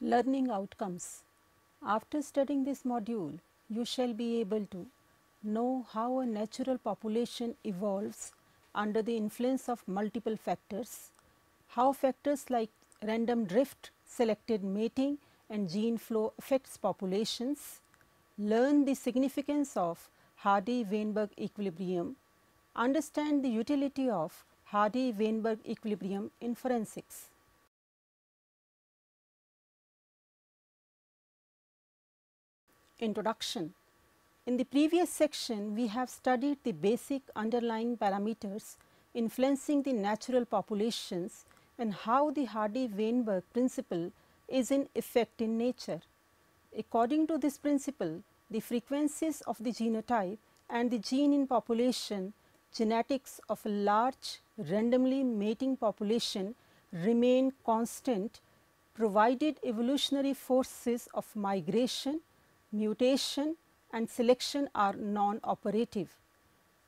Learning outcomes. After studying this module, you shall be able to know how a natural population evolves under the influence of multiple factors, how factors like random drift, selected mating and gene flow affects populations, learn the significance of Hardy-Weinberg equilibrium, understand the utility of Hardy-Weinberg equilibrium in forensics. Introduction. In the previous section, we have studied the basic underlying parameters influencing the natural populations and how the Hardy-Weinberg principle is in effect in nature. According to this principle, the frequencies of the genotype and the gene in population genetics of a large randomly mating population remain constant provided evolutionary forces of migration, mutation and selection are non-operative.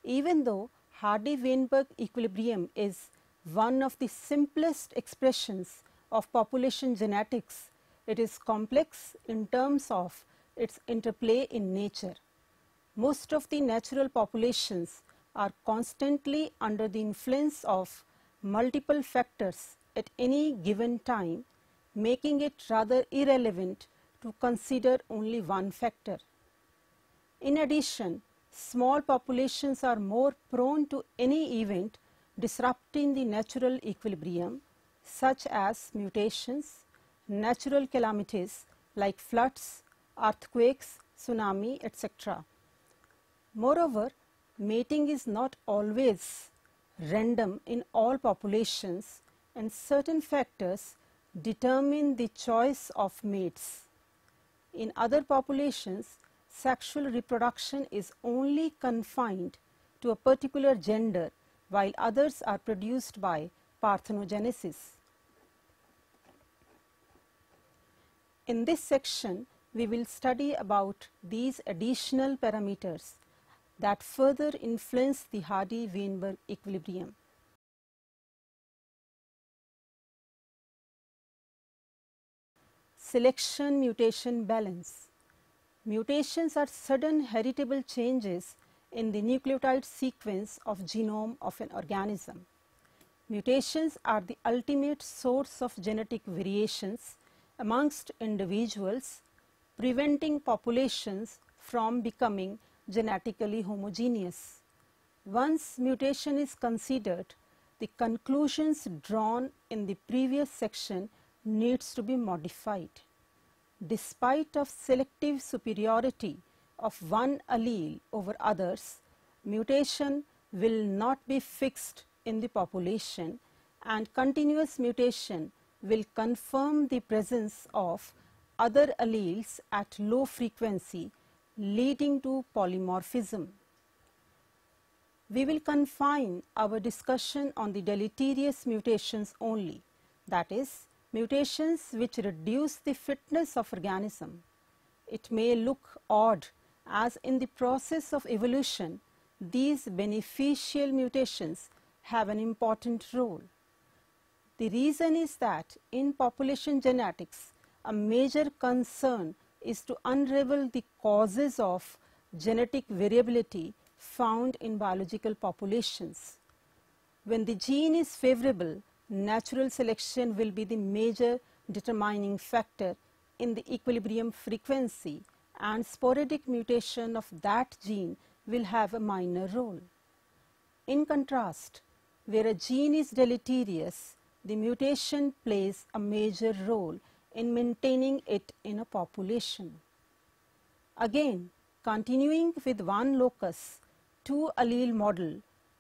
Even though Hardy-Weinberg equilibrium is one of the simplest expressions of population genetics, it is complex in terms of its interplay in nature. Most of the natural populations are constantly under the influence of multiple factors at any given time, making it rather irrelevant to consider only one factor. In addition, small populations are more prone to any event disrupting the natural equilibrium, such as mutations, natural calamities like floods, earthquakes, tsunami, etc. Moreover, mating is not always random in all populations, and certain factors determine the choice of mates. In other populations, sexual reproduction is only confined to a particular gender, while others are produced by parthenogenesis. In this section, we will study about these additional parameters that further influence the Hardy-Weinberg equilibrium. Selection mutation balance. Mutations are sudden heritable changes in the nucleotide sequence of genome of an organism. Mutations are the ultimate source of genetic variations amongst individuals, preventing populations from becoming genetically homogeneous. Once mutation is considered, the conclusions drawn in the previous section needs to be modified. Despite of selective superiority of one allele over others, mutation will not be fixed in the population, and continuous mutation will confirm the presence of other alleles at low frequency, leading to polymorphism. We will confine our discussion on the deleterious mutations only, that is, mutations which reduce the fitness of organism. It may look odd as in the process of evolution, these beneficial mutations have an important role. The reason is that in population genetics, a major concern is to unravel the causes of genetic variability found in biological populations. When the gene is favorable, natural selection will be the major determining factor in the equilibrium frequency, and sporadic mutation of that gene will have a minor role. In contrast, where a gene is deleterious, the mutation plays a major role in maintaining it in a population. Again, continuing with one locus, two allele model,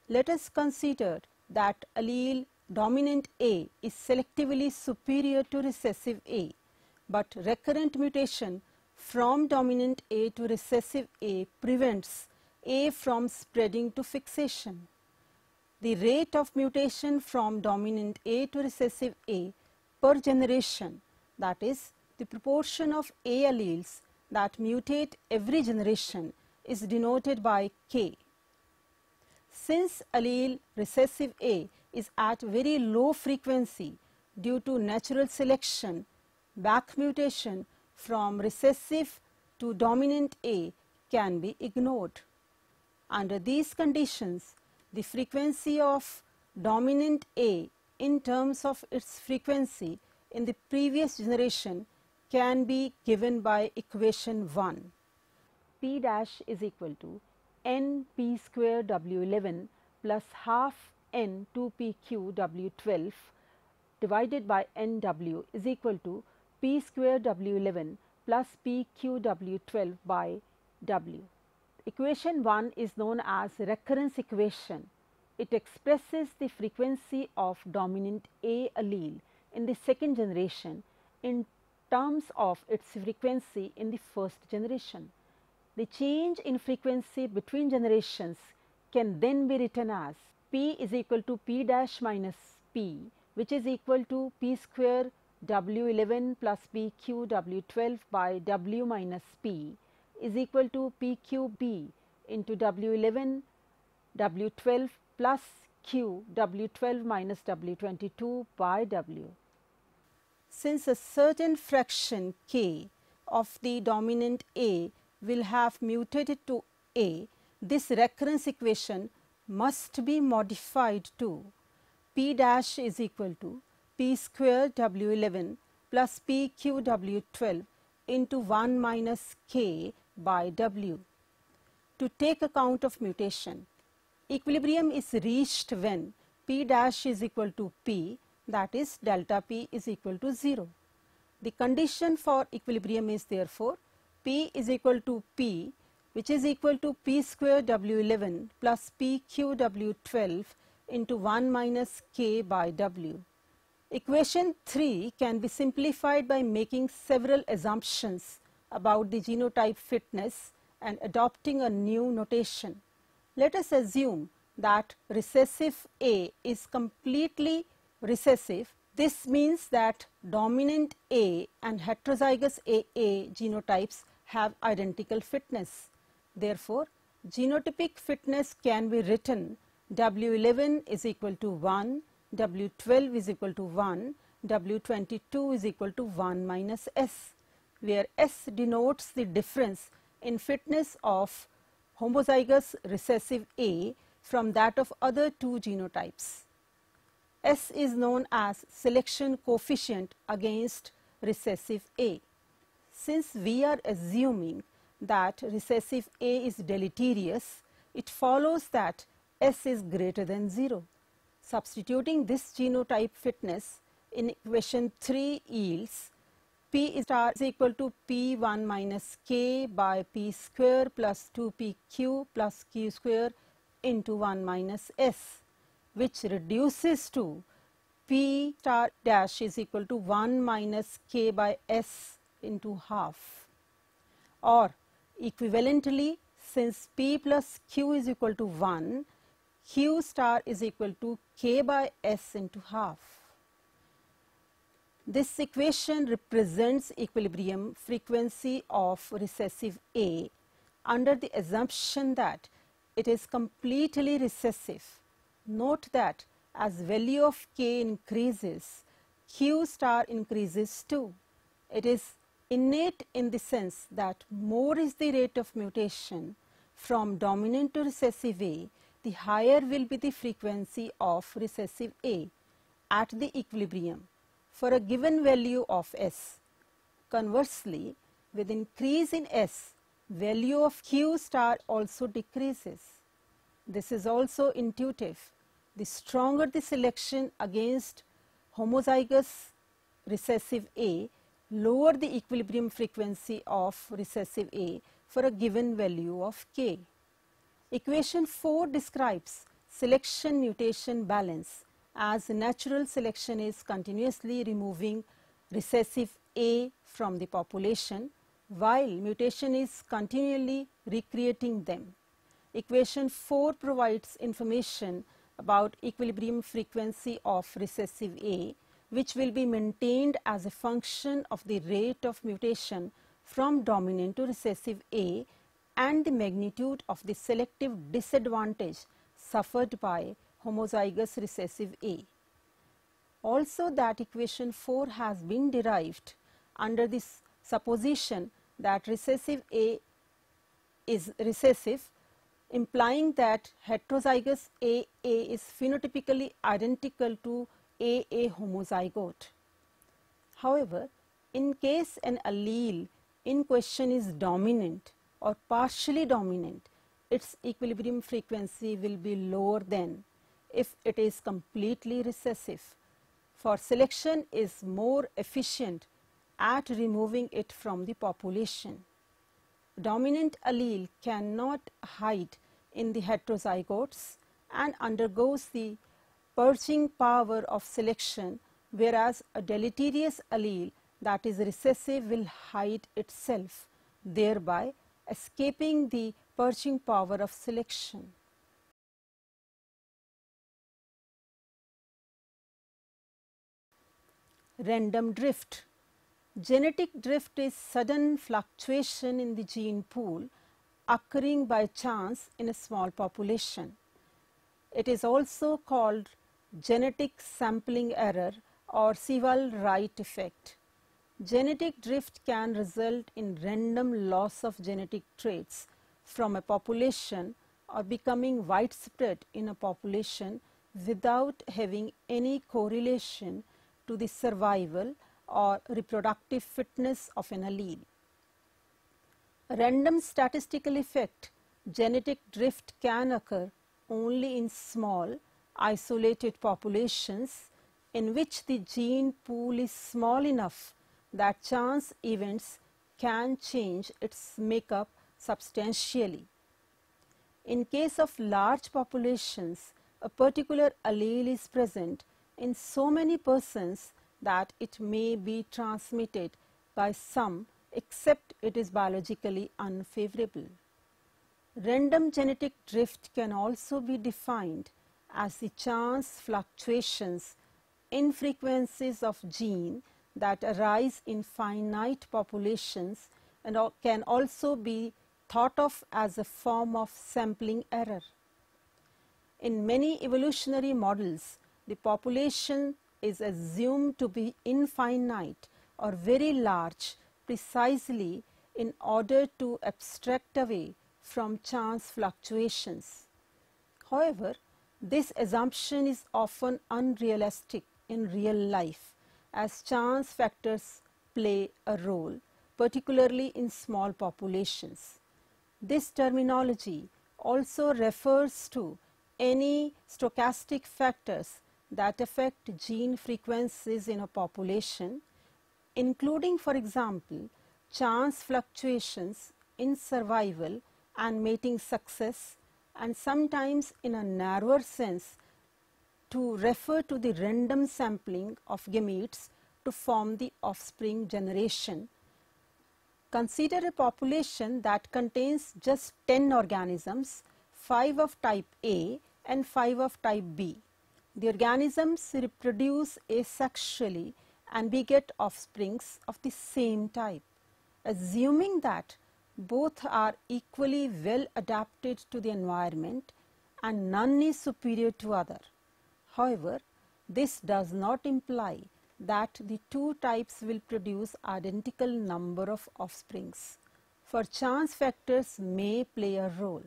let us consider that allele dominant A is selectively superior to recessive A, but recurrent mutation from dominant A to recessive A prevents A from spreading to fixation. The rate of mutation from dominant A to recessive A per generation, that is, the proportion of A alleles that mutate every generation, is denoted by K. Since allele recessive A is at very low frequency due to natural selection, back mutation from recessive to dominant A can be ignored. Under these conditions, the frequency of dominant A in terms of its frequency in the previous generation can be given by equation 1. P dash is equal to n p square W11 plus half n 2pq W12 divided by nw is equal to p square W11 plus pq W12 by W. Equation 1 is known as recurrence equation. It expresses the frequency of dominant A allele in the second generation in terms of its frequency in the first generation. The change in frequency between generations can then be written as P is equal to P dash minus P, which is equal to P square W11 plus PQ W12 by W minus P is equal to PQB into W11 W12 plus Q W12 minus W22 by W. Since a certain fraction k of the dominant A will have mutated to A, this recurrence equation must be modified to P dash is equal to P square W11 plus PQ W12 into 1 minus k by W. To take account of mutation, equilibrium is reached when P dash is equal to P, that is delta P is equal to 0. The condition for equilibrium is therefore P is equal to P, which is equal to P square W11 plus PQ W12 into 1 minus k by W. Equation 3 can be simplified by making several assumptions about the genotype fitness and adopting a new notation. Let us assume that recessive A is completely recessive. This means that dominant A and heterozygous AA genotypes have identical fitness. Therefore, genotypic fitness can be written W11 is equal to 1, W12 is equal to 1, W22 is equal to 1 minus S, where S denotes the difference in fitness of homozygous recessive A from that of other two genotypes. S is known as selection coefficient against recessive A. Since we are assuming that recessive A is deleterious, it follows that S is greater than 0. Substituting this genotype fitness in equation 3 yields P star is equal to P1 minus k by P square plus 2PQ plus Q square into 1 minus S, which reduces to P star dash is equal to 1 minus k by S into half. Or equivalently, since P plus Q is equal to 1, Q star is equal to k by S into half. This equation represents equilibrium frequency of recessive A under the assumption that it is completely recessive. Note that as value of k increases, Q star increases too. It is innate in the sense that more is the rate of mutation from dominant to recessive A, the higher will be the frequency of recessive A at the equilibrium for a given value of S. Conversely, with increase in S, value of Q star also decreases. This is also intuitive. The stronger the selection against homozygous recessive A, lower the equilibrium frequency of recessive A for a given value of K. Equation 4 describes selection mutation balance as natural selection is continuously removing recessive A from the population while mutation is continually recreating them. Equation 4 provides information about equilibrium frequency of recessive A, which will be maintained as a function of the rate of mutation from dominant to recessive A and the magnitude of the selective disadvantage suffered by homozygous recessive A. Also, that equation 4 has been derived under this supposition that recessive A is recessive, implying that heterozygous AA is phenotypically identical to AA homozygote. However, in case an allele in question is dominant or partially dominant, its equilibrium frequency will be lower than if it is completely recessive, for selection is more efficient at removing it from the population. Dominant allele cannot hide in the heterozygotes and undergoes the purging power of selection, whereas a deleterious allele that is recessive will hide itself, thereby escaping the purging power of selection. Random drift. Genetic drift is sudden fluctuation in the gene pool occurring by chance in a small population. It is also called genetic sampling error or Sewall-Wright effect. Genetic drift can result in random loss of genetic traits from a population or becoming widespread in a population without having any correlation to the survival or reproductive fitness of an allele. A random statistical effect, genetic drift, can occur only in small, isolated populations in which the gene pool is small enough that chance events can change its makeup substantially. In case of large populations, a particular allele is present in so many persons that it may be transmitted by some except it is biologically unfavorable. Random genetic drift can also be defined as the chance fluctuations in frequencies of gene that arise in finite populations and can also be thought of as a form of sampling error. In many evolutionary models, the population is assumed to be infinite or very large precisely in order to abstract away from chance fluctuations. However, this assumption is often unrealistic in real life as chance factors play a role, particularly in small populations. This terminology also refers to any stochastic factors that affect gene frequencies in a population, including, for example, chance fluctuations in survival and mating success, and sometimes in a narrower sense to refer to the random sampling of gametes to form the offspring generation. Consider a population that contains just 10 organisms, 5 of type A and 5 of type B. The organisms reproduce asexually and beget offsprings of the same type. Assuming that both are equally well adapted to the environment and none is superior to other. However, this does not imply that the two types will produce identical number of offsprings, for chance factors may play a role.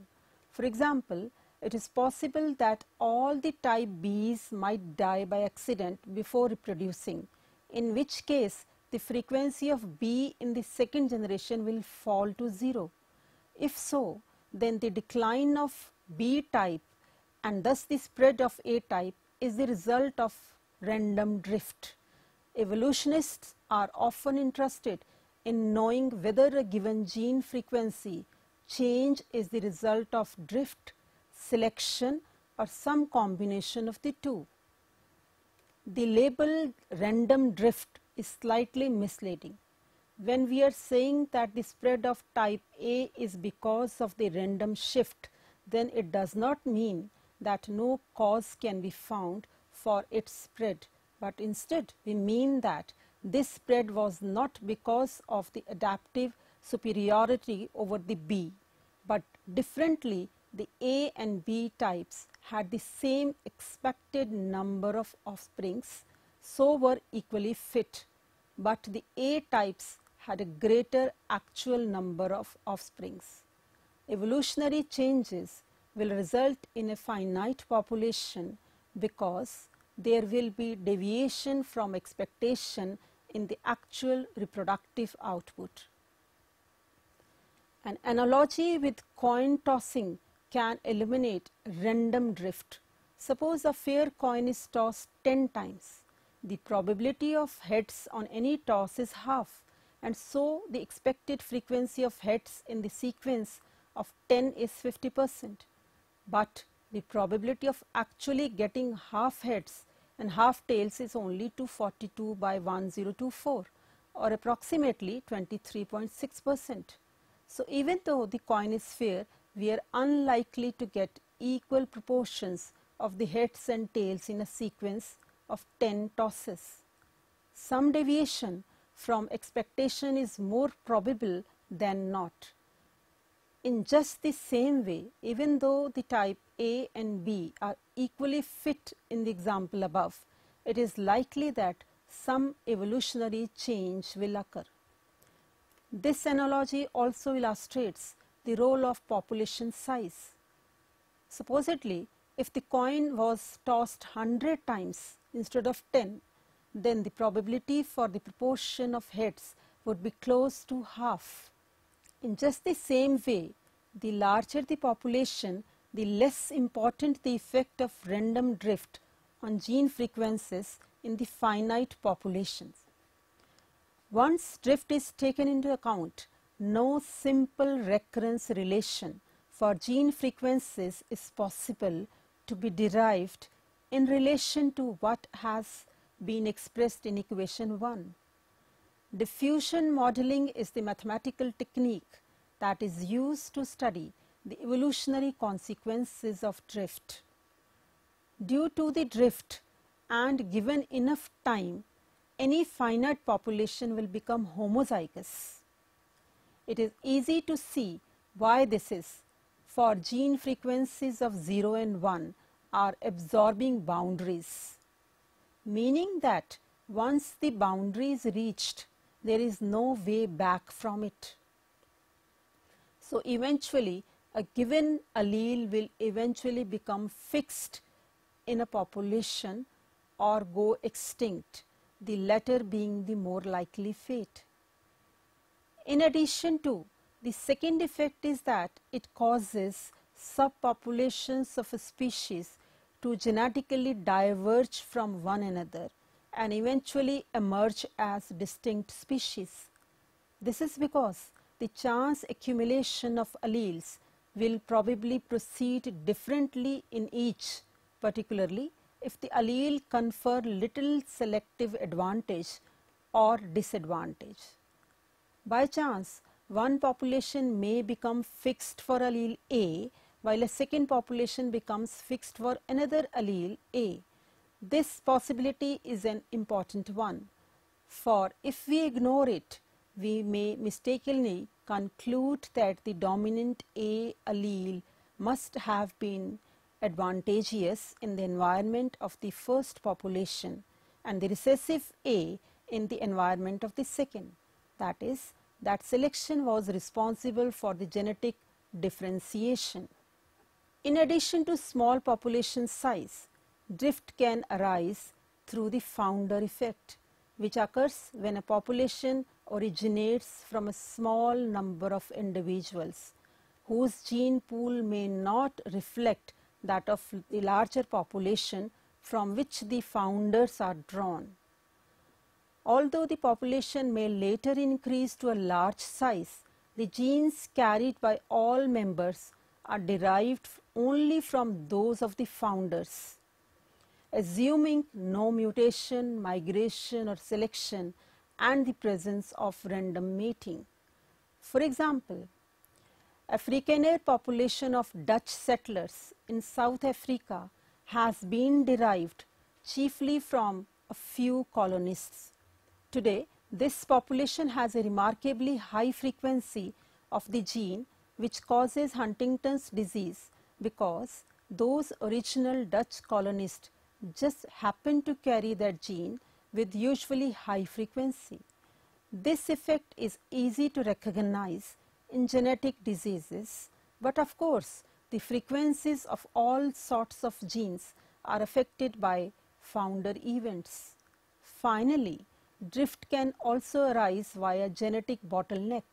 For example, it is possible that all the type Bs might die by accident before reproducing, in which case the frequency of B in the second generation will fall to 0. If so, then the decline of B type and thus the spread of A type is the result of random drift. Evolutionists are often interested in knowing whether a given gene frequency change is the result of drift, selection, or some combination of the two. The label random drift is slightly misleading. When we are saying that the spread of type A is because of the random shift, then it does not mean that no cause can be found for its spread, but instead we mean that this spread was not because of the adaptive superiority over the B, but differently the A and B types had the same expected number of offsprings, so were equally fit. but the A types had a greater actual number of offsprings. Evolutionary changes will result in a finite population because there will be deviation from expectation in the actual reproductive output. An analogy with coin tossing can eliminate random drift. Suppose a fair coin is tossed 10 times. The probability of heads on any toss is half, and so the expected frequency of heads in the sequence of 10 is 50%. But the probability of actually getting half heads and half tails is only 242 by 1024, or approximately 23.6%. So even though the coin is fair, we are unlikely to get equal proportions of the heads and tails in a sequence of 10 tosses. Some deviation from expectation is more probable than not. In just the same way, even though the type A and B are equally fit in the example above, it is likely that some evolutionary change will occur. This analogy also illustrates the role of population size. Supposedly, if the coin was tossed 100 times instead of 10, then the probability for the proportion of heads would be close to half. In just the same way, the larger the population, the less important the effect of random drift on gene frequencies in the finite populations. Once drift is taken into account, no simple recurrence relation for gene frequencies is possible to be derived in relation to what has been expressed in equation 1. Diffusion modeling is the mathematical technique that is used to study the evolutionary consequences of drift. Due to the drift and given enough time, any finite population will become homozygous. It is easy to see why this is, for gene frequencies of 0 and 1 are absorbing boundaries, meaning that once the boundary is reached, there is no way back from it. So eventually, a given allele will eventually become fixed in a population or go extinct, the latter being the more likely fate. In addition to, the second effect is that it causes subpopulations of a species to genetically diverge from one another and eventually emerge as distinct species. This is because the chance accumulation of alleles will probably proceed differently in each, particularly if the allele confer little selective advantage or disadvantage. By chance, one population may become fixed for allele A, while a second population becomes fixed for another allele A. This possibility is an important one, for if we ignore it, we may mistakenly conclude that the dominant A allele must have been advantageous in the environment of the first population and the recessive A in the environment of the second. That is, that selection was responsible for the genetic differentiation. In addition to small population size, drift can arise through the founder effect, which occurs when a population originates from a small number of individuals whose gene pool may not reflect that of the larger population from which the founders are drawn. Although the population may later increase to a large size, the genes carried by all members are derived only from those of the founders. Assuming no mutation, migration or selection and the presence of random mating. For example, Afrikaner population of Dutch settlers in South Africa has been derived chiefly from a few colonists. Today, this population has a remarkably high frequency of the gene which causes Huntington's disease because those original Dutch colonists just happened to carry that gene with usually high frequency. This effect is easy to recognize in genetic diseases, but of course, the frequencies of all sorts of genes are affected by founder events. Finally, drift can also arise via genetic bottleneck.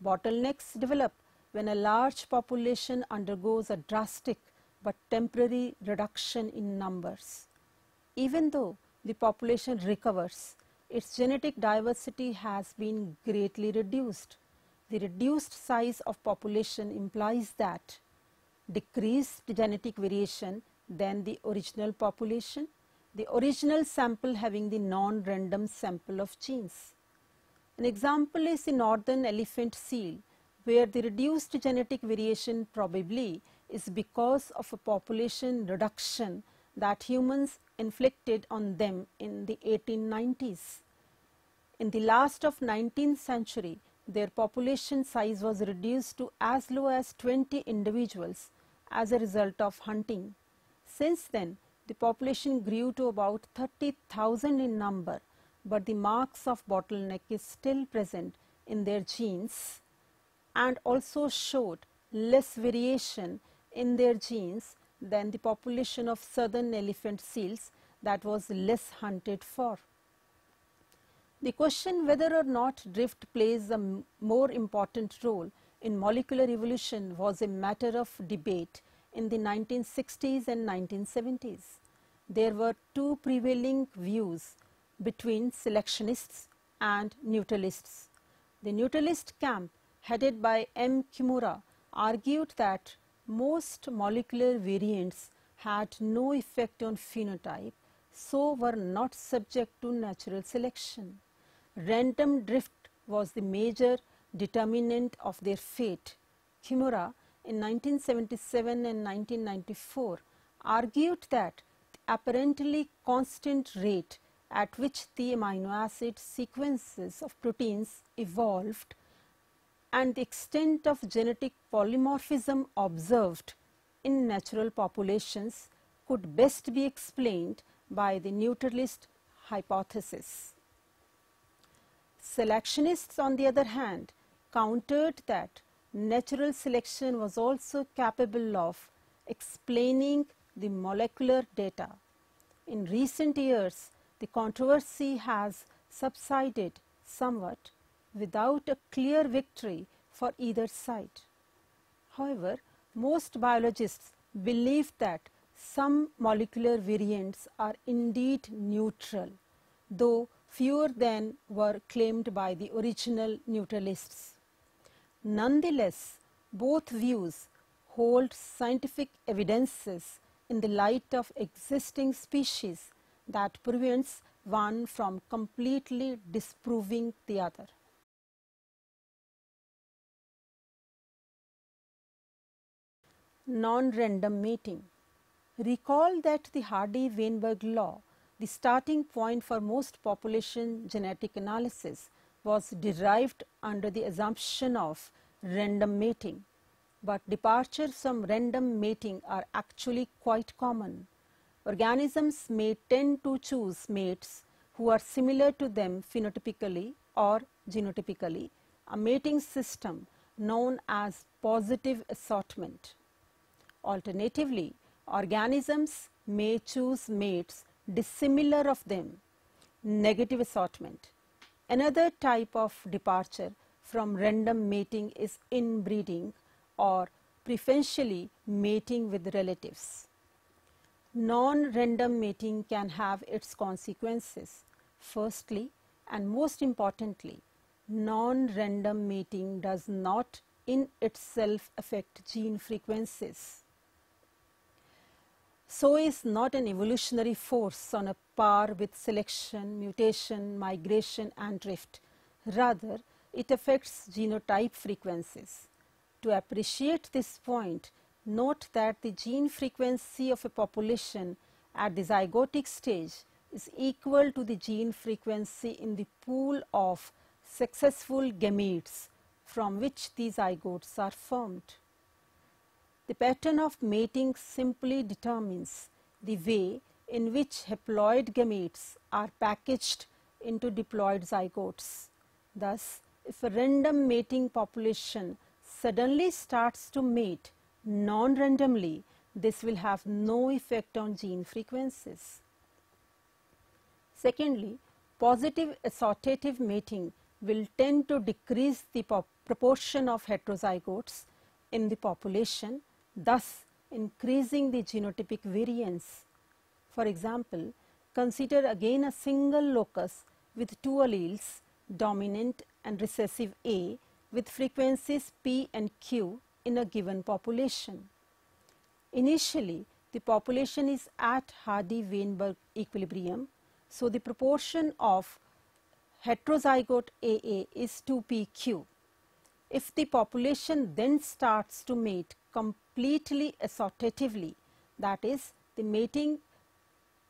Bottlenecks develop when a large population undergoes a drastic but temporary reduction in numbers. Even though the population recovers, its genetic diversity has been greatly reduced. The reduced size of population implies that decreased genetic variation than the original population, the original sample having the non-random sample of genes. An example is the northern elephant seal, where the reduced genetic variation probably is because of a population reduction that humans inflicted on them in the 1890s. In the last of 19th century, their population size was reduced to as low as 20 individuals as a result of hunting. Since then, the population grew to about 30,000 in number, but the marks of bottleneck is still present in their genes and also showed less variation in their genes than the population of southern elephant seals that was less hunted for. The question whether or not drift plays a more important role in molecular evolution was a matter of debate in the 1960s and 1970s. There were two prevailing views between selectionists and neutralists. The neutralist camp, headed by M. Kimura, argued that most molecular variants had no effect on phenotype, so were not subject to natural selection. Random drift was the major determinant of their fate. Kimura in 1977 and 1994 argued that the apparently constant rate at which the amino acid sequences of proteins evolved and the extent of genetic polymorphism observed in natural populations could best be explained by the neutralist hypothesis. Selectionists, on the other hand, countered that natural selection was also capable of explaining the molecular data. In recent years, the controversy has subsided somewhat without a clear victory for either side. However, most biologists believe that some molecular variants are indeed neutral, though fewer than were claimed by the original neutralists. Nonetheless, both views hold scientific evidences in the light of existing species that prevents one from completely disproving the other. Non-random mating. Recall that the Hardy-Weinberg law, the starting point for most population genetic analysis, was derived under the assumption of random mating. But departures from random mating are actually quite common. Organisms may tend to choose mates who are similar to them phenotypically or genotypically, a mating system known as positive assortment. Alternatively, organisms may choose mates dissimilar of them, negative assortment. Another type of departure from random mating is inbreeding or preferentially mating with relatives. Non-random mating can have its consequences. Firstly, and most importantly, non-random mating does not in itself affect gene frequencies. So is not an evolutionary force on a par with selection, mutation, migration and drift. Rather, it affects genotype frequencies. To appreciate this point, note that the gene frequency of a population at the zygotic stage is equal to the gene frequency in the pool of successful gametes from which these zygotes are formed. The pattern of mating simply determines the way in which haploid gametes are packaged into diploid zygotes. Thus, if a random mating population suddenly starts to mate non-randomly, this will have no effect on gene frequencies. Secondly, positive assortative mating will tend to decrease the proportion of heterozygotes in the population, thus increasing the genotypic variance. For example, consider again a single locus with two alleles, dominant and recessive A, with frequencies P and Q in a given population. Initially, the population is at Hardy-Weinberg equilibrium, so the proportion of heterozygote AA is 2pq. If the population then starts to mate completely assortatively, that is, the mating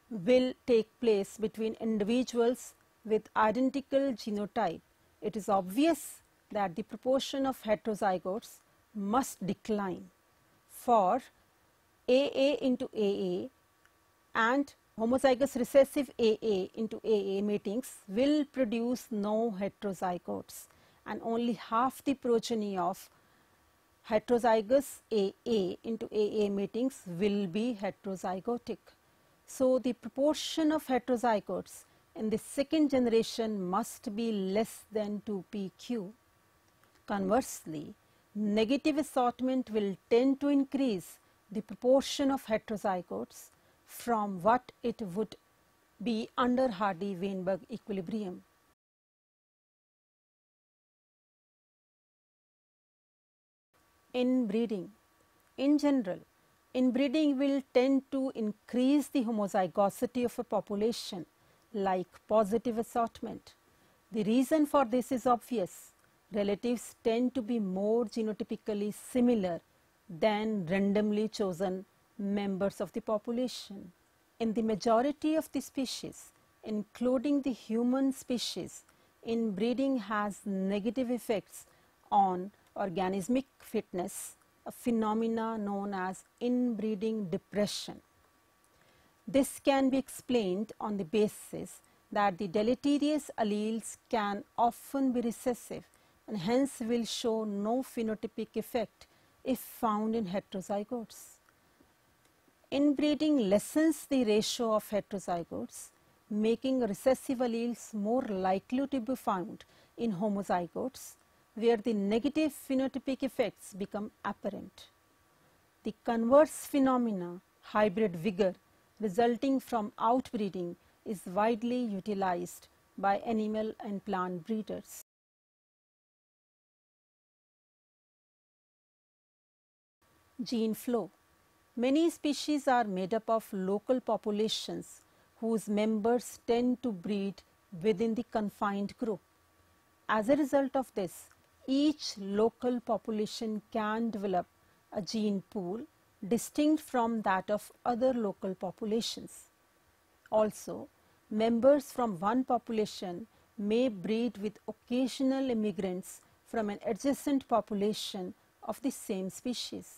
will take place between individuals with identical genotype, it is obvious that the proportion of heterozygotes must decline. For AA into AA and homozygous recessive AA into AA matings will produce no heterozygotes, and only half the progeny of heterozygous AA into AA matings will be heterozygotic. So, the proportion of heterozygotes in the second generation must be less than 2pq. Conversely, negative assortment will tend to increase the proportion of heterozygotes from what it would be under Hardy-Weinberg equilibrium. Inbreeding. In general, inbreeding will tend to increase the homozygosity of a population like positive assortment. The reason for this is obvious. Relatives tend to be more genotypically similar than randomly chosen members of the population. In the majority of the species, including the human species, inbreeding has negative effects on organismic fitness, a phenomena known as inbreeding depression. This can be explained on the basis that the deleterious alleles can often be recessive and hence will show no phenotypic effect if found in heterozygotes. Inbreeding lessens the ratio of heterozygotes, making recessive alleles more likely to be found in homozygotes, where the negative phenotypic effects become apparent. The converse phenomena, hybrid vigor, resulting from outbreeding is widely utilized by animal and plant breeders. Gene flow. Many species are made up of local populations whose members tend to breed within the confined group. As a result of this, each local population can develop a gene pool distinct from that of other local populations. Also, members from one population may breed with occasional immigrants from an adjacent population of the same species.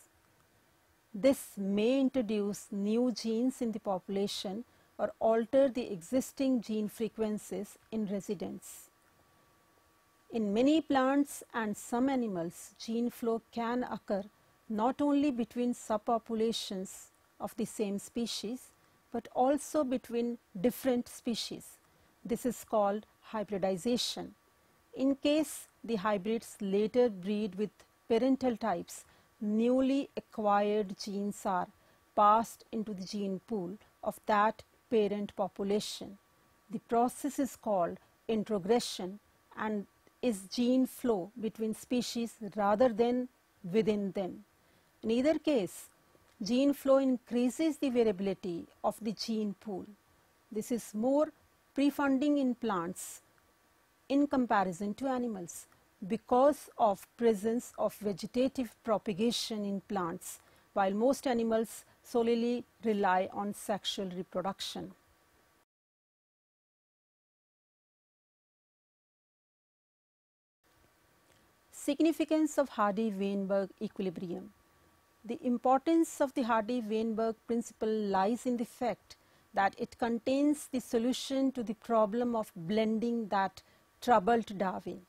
This may introduce new genes in the population or alter the existing gene frequencies in residence. In many plants and some animals, gene flow can occur not only between subpopulations of the same species, but also between different species. This is called hybridization. In case the hybrids later breed with parental types, newly acquired genes are passed into the gene pool of that parent population. The process is called introgression and is gene flow between species rather than within them. In either case, gene flow increases the variability of the gene pool. This is more prefunding in plants in comparison to animals because of presence of vegetative propagation in plants, while most animals solely rely on sexual reproduction. Significance of Hardy-Weinberg equilibrium. The importance of the Hardy-Weinberg principle lies in the fact that it contains the solution to the problem of blending that troubled Darwin.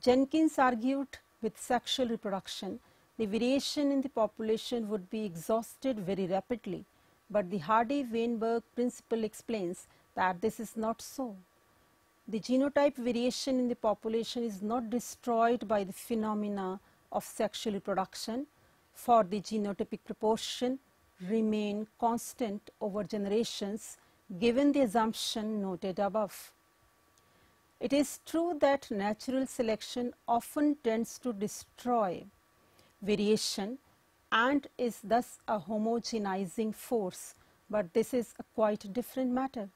Jenkins argued with sexual reproduction, the variation in the population would be exhausted very rapidly, but the Hardy-Weinberg principle explains that this is not so. The genotype variation in the population is not destroyed by the phenomena of sexual reproduction, for the genotypic proportion remain constant over generations given the assumption noted above. It is true that natural selection often tends to destroy variation and is thus a homogenizing force, but this is a quite different matter.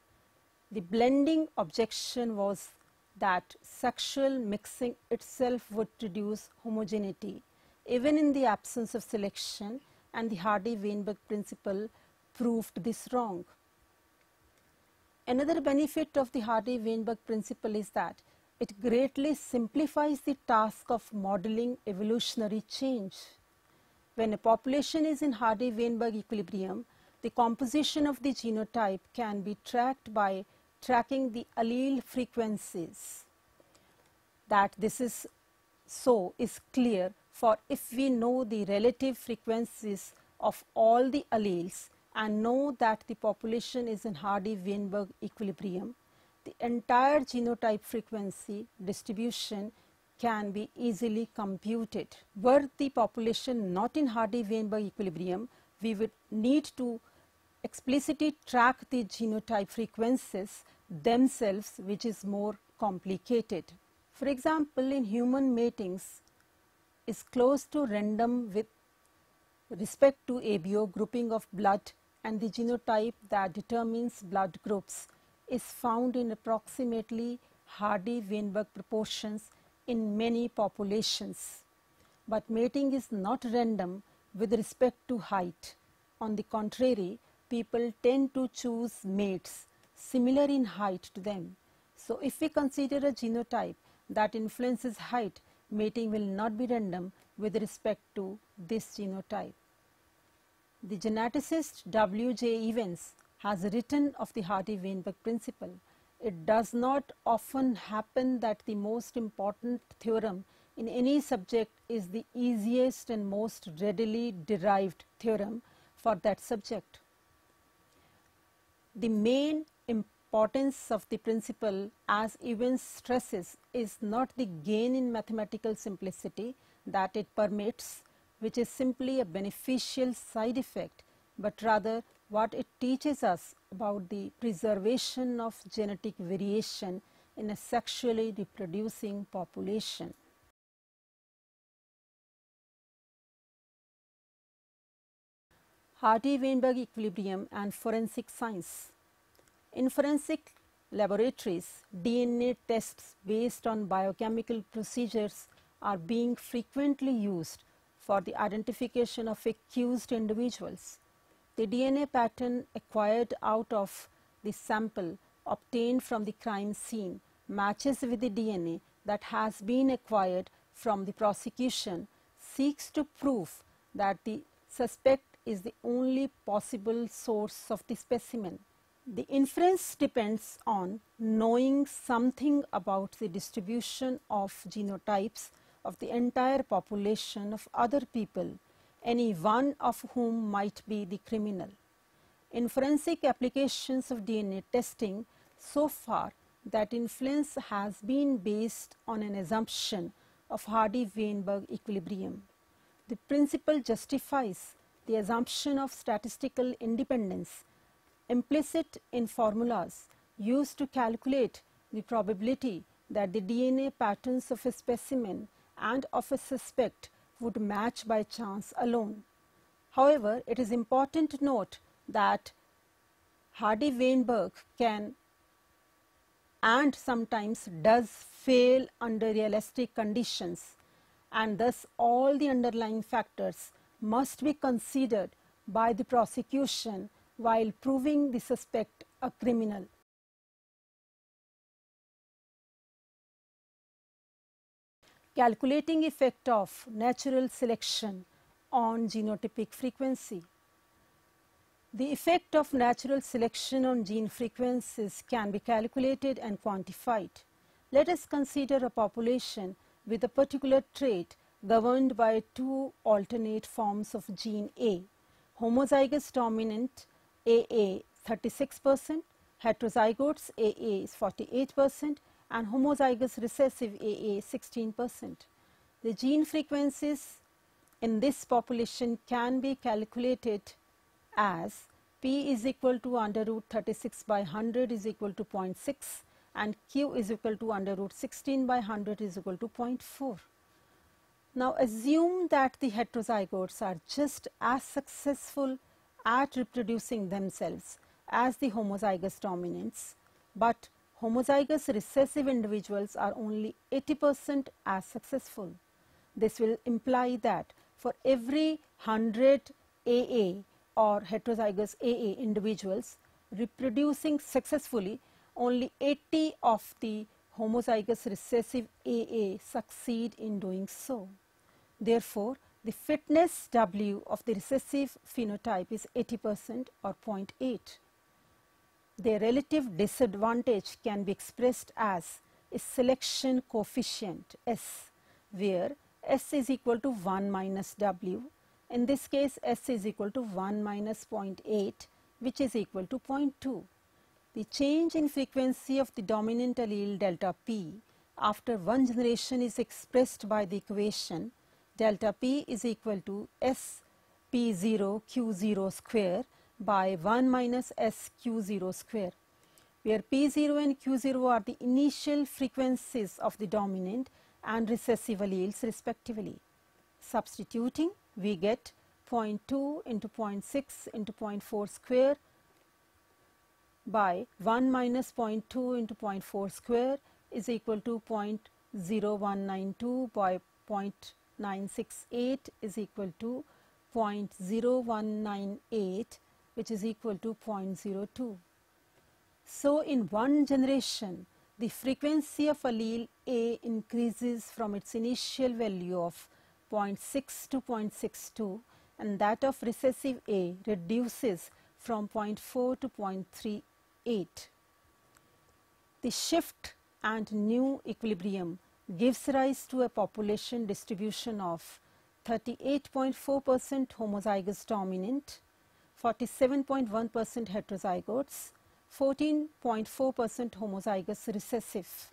The blending objection was that sexual mixing itself would produce homogeneity even in the absence of selection, and the Hardy-Weinberg principle proved this wrong. Another benefit of the Hardy-Weinberg principle is that it greatly simplifies the task of modeling evolutionary change. When a population is in Hardy-Weinberg equilibrium, the composition of the genotype can be tracked by tracking the allele frequencies. That this is so is clear, for if we know the relative frequencies of all the alleles and know that the population is in Hardy-Weinberg equilibrium, the entire genotype frequency distribution can be easily computed. Were the population not in Hardy-Weinberg equilibrium, we would need to explicitly track the genotype frequencies themselves, which is more complicated. For example, in human matings is close to random with respect to ABO grouping of blood, and the genotype that determines blood groups is found in approximately Hardy-Weinberg proportions in many populations. But mating is not random with respect to height. On the contrary, people tend to choose mates similar in height to them. So if we consider a genotype that influences height, mating will not be random with respect to this genotype. The geneticist W.J. Evans has written of the Hardy-Weinberg principle. It does not often happen that the most important theorem in any subject is the easiest and most readily derived theorem for that subject. The main importance of the principle, as Evans stresses, is not the gain in mathematical simplicity that it permits, which is simply a beneficial side effect, but rather what it teaches us about the preservation of genetic variation in a sexually reproducing population. Hardy-Weinberg equilibrium and forensic science. In forensic laboratories, DNA tests based on biochemical procedures are being frequently used for the identification of accused individuals. The DNA pattern acquired out of the sample obtained from the crime scene matches with the DNA that has been acquired from the prosecution, seeks to prove that the suspect is the only possible source of the specimen. The inference depends on knowing something about the distribution of genotypes of the entire population of other people, any one of whom might be the criminal. In forensic applications of DNA testing, so far that influence has been based on an assumption of Hardy-Weinberg equilibrium. The principle justifies the assumption of statistical independence implicit in formulas used to calculate the probability that the DNA patterns of a specimen and of a suspect would match by chance alone. However, it is important to note that Hardy-Weinberg can and sometimes does fail under realistic conditions, and thus all the underlying factors must be considered by the prosecution while proving the suspect a criminal. Calculating effect of natural selection on genotypic frequency. The effect of natural selection on gene frequencies can be calculated and quantified. Let us consider a population with a particular trait governed by two alternate forms of gene A, homozygous dominant AA 36%, heterozygotes AA is 48%, and homozygous recessive AA 16%. The gene frequencies in this population can be calculated as P is equal to under root 36 by 100 is equal to 0.6 and Q is equal to under root 16 by 100 is equal to 0.4. Now assume that the heterozygotes are just as successful at reproducing themselves as the homozygous dominants, but homozygous recessive individuals are only 80% as successful. This will imply that for every 100 AA or heterozygous AA individuals reproducing successfully, only 80 of the homozygous recessive AA succeed in doing so. Therefore, the fitness W of the recessive phenotype is 80% or 0.8. Their relative disadvantage can be expressed as a selection coefficient S, where S is equal to 1 minus W. In this case, S is equal to 1 minus 0.8, which is equal to 0.2. The change in frequency of the dominant allele delta P after one generation is expressed by the equation delta P is equal to S P0 Q0 square by 1 minus S Q0 square, where P0 and Q0 are the initial frequencies of the dominant and recessive alleles respectively. Substituting, we get 0.2 into 0.6 into 0.4 square by 1 minus 0.2 into 0.4 square is equal to 0.0192 by 0.968 is equal to 0.0198, which is equal to 0.02. So in one generation, the frequency of allele A increases from its initial value of 0.6 to 0.62 and that of recessive A reduces from 0.4 to 0.38. The shift and new equilibrium gives rise to a population distribution of 38.4% homozygous dominant, 47.1% heterozygotes, 14.4% homozygous recessive.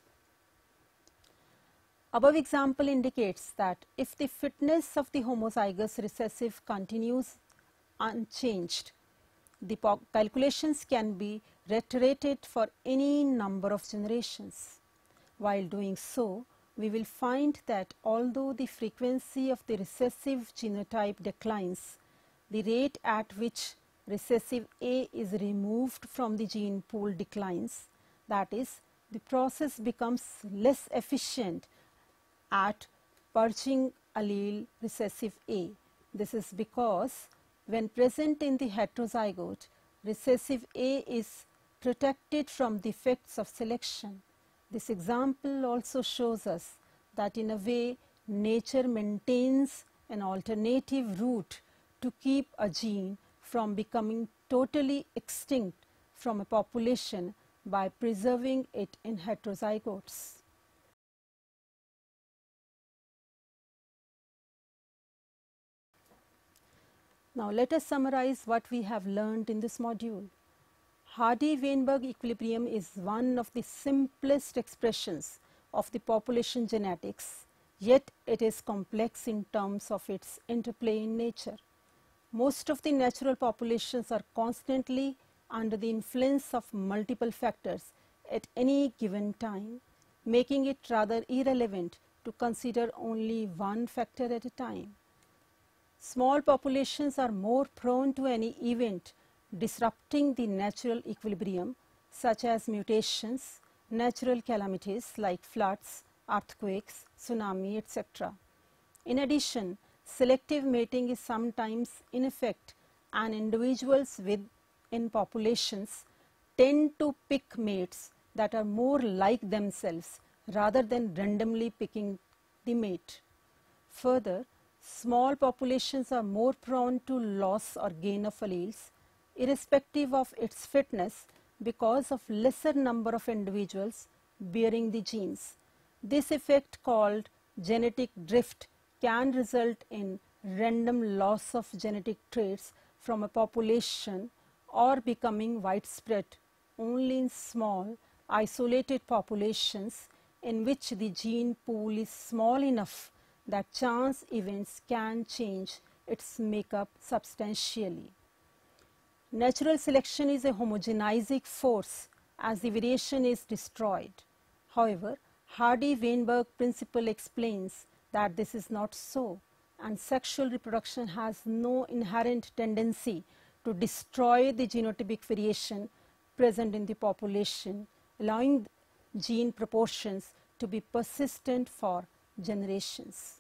Above example indicates that if the fitness of the homozygous recessive continues unchanged, the calculations can be reiterated for any number of generations. While doing so, we will find that although the frequency of the recessive genotype declines, the rate at which recessive A is removed from the gene pool declines. That is, the process becomes less efficient at purging allele recessive A. This is because when present in the heterozygote, recessive A is protected from the effects of selection. This example also shows us that in a way nature maintains an alternative route to keep a gene from becoming totally extinct from a population by preserving it in heterozygotes. Now let us summarize what we have learned in this module. Hardy-Weinberg equilibrium is one of the simplest expressions of the population genetics, yet it is complex in terms of its interplay in nature. Most of the natural populations are constantly under the influence of multiple factors at any given time, making it rather irrelevant to consider only one factor at a time. Small populations are more prone to any event disrupting the natural equilibrium, such as mutations, natural calamities like floods, earthquakes, tsunami, etc. In addition, selective mating is sometimes in effect, and individuals within populations tend to pick mates that are more like themselves rather than randomly picking the mate. Further, small populations are more prone to loss or gain of alleles, irrespective of its fitness because of lesser number of individuals bearing the genes. This effect, called genetic drift, can result in random loss of genetic traits from a population or becoming widespread only in small, isolated populations in which the gene pool is small enough that chance events can change its makeup substantially. Natural selection is a homogenizing force as the variation is destroyed. However, Hardy-Weinberg principle explains that this is not so, and sexual reproduction has no inherent tendency to destroy the genotypic variation present in the population, allowing gene proportions to be persistent for generations.